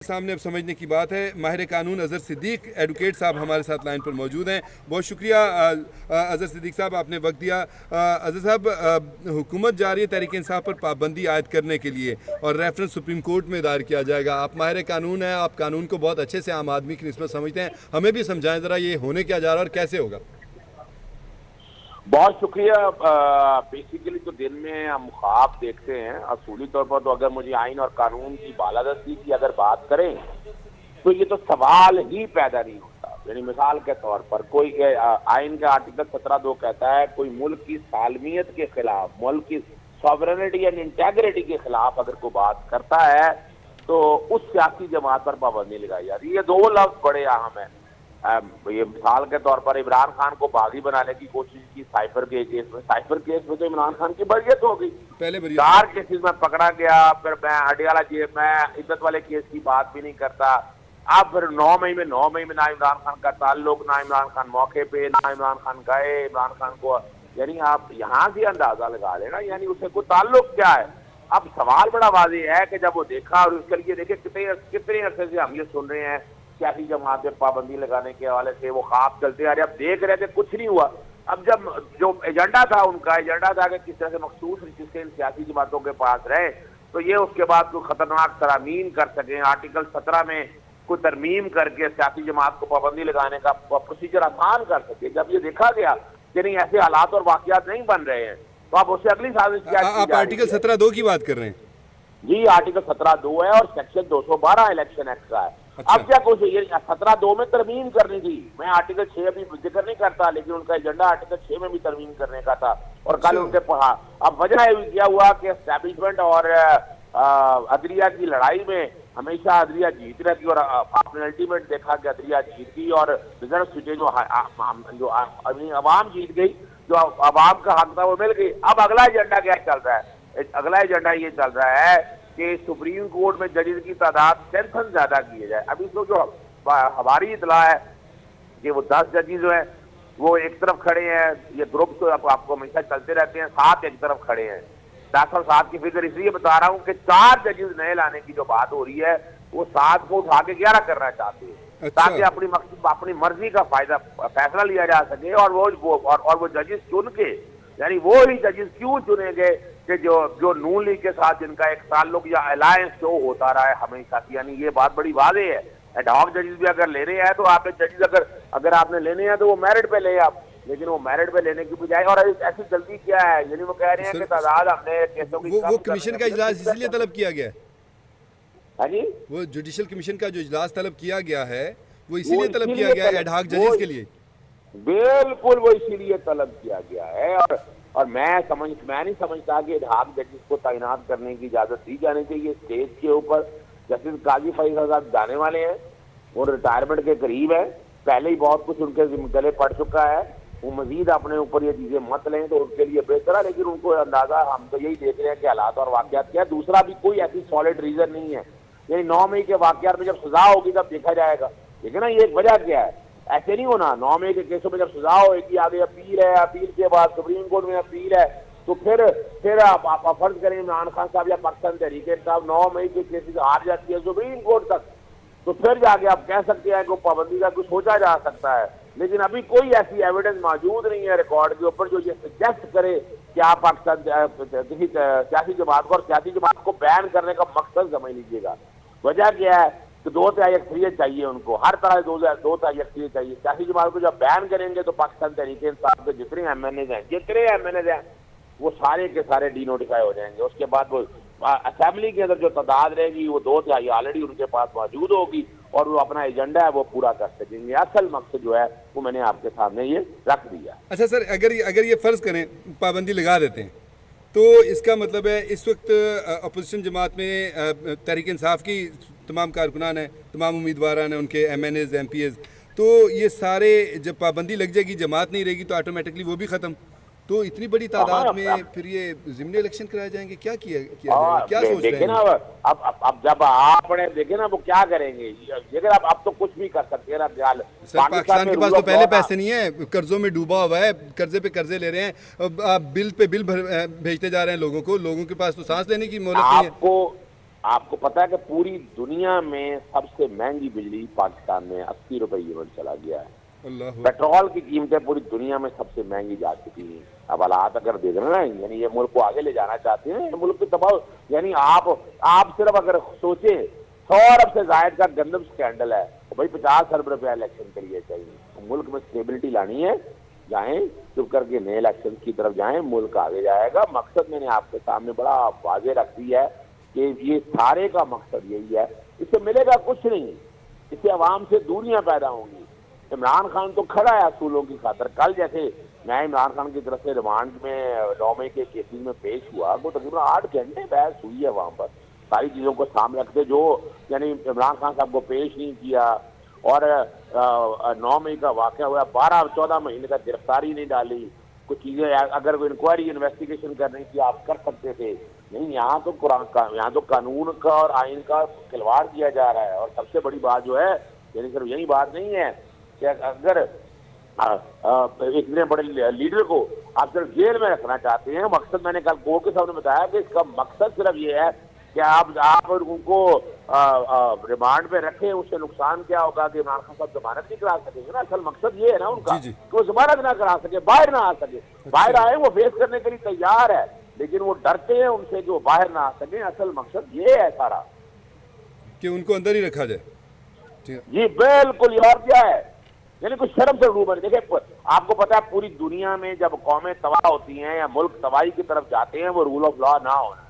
सामने अब समझने की बात है। माहिर कानून अज़हर सिद्दीक एडवोकेट साहब हमारे साथ लाइन पर मौजूद हैं। बहुत शुक्रिया अज़हर सिद्दीक साहब, आपने वक्त दिया। अज़हर साहब, हुकूमत जा रही है तहरीक इंसाफ पर पाबंदी आयद करने के लिए और रेफरेंस सुप्रीम कोर्ट में दायर किया जाएगा। आप माहिर कानून हैं, आप कानून को बहुत अच्छे से आम आदमी की निस्बत समझते हैं, हमें भी समझाएं ज़रा ये होने क्या जा रहा है और कैसे होगा। बहुत शुक्रिया। बेसिकली तो दिन में हम ख्वाब देखते हैं, असूली तौर पर तो अगर मुझे आइन और कानून की बालादस्ती की अगर बात करें तो ये तो सवाल ही पैदा नहीं होता। यानी मिसाल के तौर पर कोई आइन का आर्टिकल 17(2) कहता है कोई मुल्क की सालमियत के खिलाफ, मुल्क की सॉवरेनिटी एंड इंटेग्रिटी के खिलाफ अगर कोई बात करता है तो उस सियासी जमात पर पाबंदी लगाई जाती है। ये दो लफ्ज बड़े अहम है। ये मिसाल के तौर पर इमरान खान को बागी बनाने की कोशिश की साइफर के केस में। साइफर केस में तो इमरान खान की बरियत हो गई, पहले 4 केसेस में पकड़ा गया। फिर मैं अडियाला जेल में इज्जत वाले केस की बात भी नहीं करता। अब फिर 9 मई में ना इमरान खान का ताल्लुक, ना इमरान खान मौके पे, ना इमरान खान गए इमरान खान को। यानी आप यहाँ से अंदाजा लगा लेना, यानी उससे कोई ताल्लुक क्या है। अब सवाल बड़ा वाज़ेह है कि जब वो देखा, और उसके लिए देखिए कितने अरसे से हम ये सुन रहे हैं सियासी जमात पे पाबंदी लगाने के हवाले से, वो ख्वाब चलते आ रहे। अब देख रहे थे कुछ नहीं हुआ। अब जब जो एजेंडा था, उनका एजेंडा था कि किस तरह से मखसूस जिससे इन सियासी जमातों के पास रहे तो ये उसके बाद कोई खतरनाक तरामीम कर सकें, आर्टिकल 17 में कोई तरमीम करके सियासी जमात को पाबंदी लगाने का प्रोसीजर आसान कर सके। जब ये देखा गया कि नहीं, ऐसे हालात और वाकयात नहीं बन रहे हैं, तो अब उससे अगली साजिश क्या की आप आर्टिकल 17(2) की बात कर रहे हैं? जी, आर्टिकल 17(2) है और सेक्शन 212 इलेक्शन एक्ट का है। अच्छा। अब क्या कुछ ये 17(2) में तरमीम करनी थी। मैं आर्टिकल 6 अभी जिक्र नहीं करता, लेकिन उनका एजेंडा आर्टिकल 6 में भी तरमीम करने का था और कल उनके पढ़ा। अब वजह क्या हुआ कि एस्टैब्लिशमेंट और अदलिया की लड़ाई में हमेशा अदलिया जीत रहती और आपने अल्टीमेट देखा कि अदलिया जीत गई और रिजर्व सीटें जो अवाम जीत गई, जो अवाम का हक था वो मिल गई। अब अगला एजेंडा क्या चल रहा है? अगला एजेंडा ये चल रहा है कि सुप्रीम कोर्ट में जजेस की तादाद स्ट्रेंथन ज्यादा किए जाए। अभी तो जो हमारी इतला है कि वो 10 जजेस जो है वो एक तरफ खड़े हैं, ये ग्रुप तो आपको हमेशा चलते रहते हैं, 7 एक तरफ खड़े हैं। 10 और 7 की फिगर इसलिए बता रहा हूँ कि 4 जजेस नए लाने की जो बात हो रही है वो 7 को उठा के 11 करना चाहते हैं। अच्छा। ताकि अपनी मर्जी का फैसला लिया जा सके और वो जजेस चुन के, यानी वो ही जजेस क्यों चुने गए कि जो नून लीग के साथ जिनका एक ताल्लुक या अलायंस शो होता रहा है हमेशा की। यानी ये बात बड़ी वाज़ेह है। एडहॉक जजेस भी अगर लेने हैं तो आपने जजेस अगर आपने लेने हैं तो वो मेरिट पे ले आप, लेकिन वो मेरिट पे लेने की बजाय, और ऐसी जल्दी क्या है, यानी वो कह रहे हैं कि तादाद हमने केसों की वो कमीशन का इजलास इसलिए तलब किया गया है। हाँ जी, वो जुडिशल कमीशन का जो इजलास तलब किया गया है वो इसीलिए तलब किया गया है एडहॉक जजेस के लिए। बिल्कुल वो इसीलिए तलब किया गया है। और मैं नहीं समझता कि एडहॉक जजेस को तैनात करने की इजाजत दी जानी चाहिए। स्टेज के ऊपर जस्टिस काजी फैसल साहब जाने वाले हैं, वो रिटायरमेंट के करीब है, पहले ही बहुत कुछ उनके गले पड़ चुका है। वो मजीद अपने ऊपर ये चीजें मत लें तो उनके लिए बेहतर है, लेकिन उनको अंदाजा, हम तो यही देख रहे हैं कि हालात और वाकयात क्या है। दूसरा भी कोई ऐसी सॉलिड रीजन नहीं है। यानी 9 मई के वाकयात में जब सजा होगी तब देखा जाएगा, लेकिन ना ये एक वजह क्या है, ऐसे नहीं होना। 9 मई के केसों में जब सजा होगी, आगे अपील है, अपील के बाद सुप्रीम कोर्ट में अपील है, तो फिर आप फर्ज करें इमरान खान साहब या पाकिस्तान तहरीक साहब 9 मई के केसेस हार जाती है सुप्रीम कोर्ट तक, तो फिर जाके आप कह सकते हैं कि पाबंदी का कुछ सोचा जा सकता है। लेकिन अभी कोई ऐसी एविडेंस मौजूद नहीं है रिकॉर्ड के ऊपर जो ये सजेस्ट करे कि आप पाकिस्तान किसी सियासी जमात को और सियासी जमात को बैन करने का मकसद समझ लीजिएगा। वजह क्या है कि 2/3 अक्सरियत चाहिए उनको, हर तरह 2/3 अक्सरियत चाहिए। सियासी जमात को जब बैन करेंगे तो पाकिस्तान तहरीक इंसाफ के जितने एमएनएज हैं वो सारे के सारे डीनोटिफाई हो जाएंगे। उसके बाद वो असेंबली के अंदर जो तादाद रहेगी वो 2/3 ऑलरेडी उनके पास मौजूद होगी और वो अपना एजेंडा है वो पूरा कर सकेंगे। असल मकसद जो है वो मैंने आपके सामने ये रख दिया। अच्छा सर, अगर ये फ़र्ज़ करें पाबंदी लगा देते हैं तो इसका मतलब है इस वक्त अपोजिशन जमात में तहरीक इंसाफ की तमाम कारकुनान हैं, तमाम उम्मीदवार हैं, उनके MNAs MPs, तो ये सारे जब पाबंदी लग जाएगी, जमात नहीं रहेगी तो ऑटोमेटिकली वो भी ख़त्म। तो इतनी बड़ी तादाद में फिर ये ज़िमनी इलेक्शन कराए जाएंगे, क्या किया जाएगा, क्या सोच रहे हैं? अब जब आपने देखे ना वो क्या करेंगे, लेकिन अब तो कुछ भी कर सकते हैं ना। सर पाकिस्तान के पास तो पहले पैसे नहीं है, कर्जों में डूबा हुआ है, कर्जे पे कर्जे ले रहे हैं, आप बिल पे बिल भेजते जा रहे हैं लोगों को, लोगों के पास तो सांस लेने की मोहलत नहीं है। आपको पता है कि पूरी दुनिया में सबसे महंगी बिजली पाकिस्तान में 80 रुपए यूनिट चला गया है। अल्लाह हू पेट्रोल की कीमतें पूरी दुनिया में सबसे महंगी जा चुकी हैं। अब हालात अगर देख रहे हैं ना, यानी ये मुल्क को आगे ले जाना चाहते हैं, ये मुल्क की तबाह, यानी आप सिर्फ अगर सोचे 100 अरब से जायद का गंदम स्कैंडल है तो भाई 50 अरब रुपया इलेक्शन के लिए चाहिए। तो मुल्क में स्टेबिलिटी लानी है, जाएं चुप करके नए इलेक्शन की तरफ जाएं, मुल्क आगे जाएगा। मकसद मैंने आपके सामने बड़ा वाजे रख दिया है कि ये सारे का मकसद यही है। इससे मिलेगा कुछ नहीं, इससे अवाम से दूरियां पैदा होंगी। इमरान खान तो खड़ा है असूलों की खातर। कल जैसे मैं इमरान खान की तरफ से रिमांड में 9 मई के केसेस में पेश हुआ, वो तकरीबन 8 घंटे बहस हुई है वहां पर, सारी चीजों को सामने रखते, जो यानी इमरान खान साहब को पेश नहीं किया। और 9 मई का वाकया हुआ, 12-14 महीने तक गिरफ्तारी नहीं डाली। कुछ चीजें अगर वो इंक्वायरी इन्वेस्टिगेशन करनी थी आप कर सकते थे, नहीं। यहाँ तो कानून का और आइन का खिलवाड़ किया जा रहा है। और सबसे बड़ी बात जो है, यानी सिर्फ यही बात नहीं है कि अगर इतने बड़े लीडर को आप सिर्फ जेल में रखना चाहते हैं, मकसद मैंने कल कोर्ट के सामने बताया कि इसका मकसद सिर्फ ये है कि आप उनको रिमांड पे रखें, उससे नुकसान क्या होगा कि इमरान खान साहब जमानत नहीं करा सकेंगे ना। असल मकसद ये है ना उनका जी। कि वो जमानत ना करा सके, बाहर ना आ सके। बाहर आए वो फेस करने के लिए तैयार है, लेकिन वो डरते हैं उनसे कि वो बाहर ना आ सके। असल मकसद ये है सारा कि उनको अंदर ही रखा जाए। जी बिल्कुल। और क्या है, यानी कुछ शर्म से रूबर। देखिए आपको पता है पूरी दुनिया में जब कौमें तबाह होती हैं या मुल्क तबाही की तरफ जाते हैं, वो रूल ऑफ लॉ ना होना।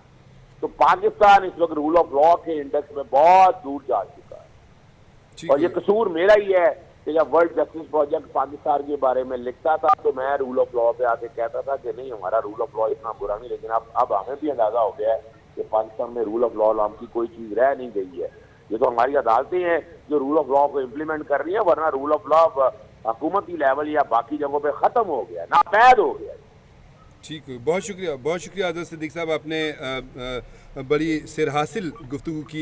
तो पाकिस्तान इस वक्त रूल ऑफ लॉ के इंडेक्स में बहुत दूर जा चुका है। और ये कसूर मेरा ही है कि जब वर्ल्ड जस्टिस प्रोजेक्ट पाकिस्तान के बारे में लिखता था तो मैं रूल ऑफ लॉ पे आके कहता था कि नहीं, हमारा रूल ऑफ लॉ इतना बुरा नहीं। लेकिन अब हमें भी अंदाजा हो गया है कि पाकिस्तान में रूल ऑफ लॉ नाम की कोई चीज रह नहीं गई है। ये तो हमारी अदालतें हैं जो रूल ऑफ लॉ को इम्प्लीमेंट कर रही है, वरना रूल ऑफ लॉ हुकूमती लेवल या बाकी जगहों पे खत्म हो गया, नापैद हो गया। ठीक है, बहुत शुक्रिया आज़ाद सिद्दीकी साहब, आपने बड़ी सिर हासिल गुफ्तगू की।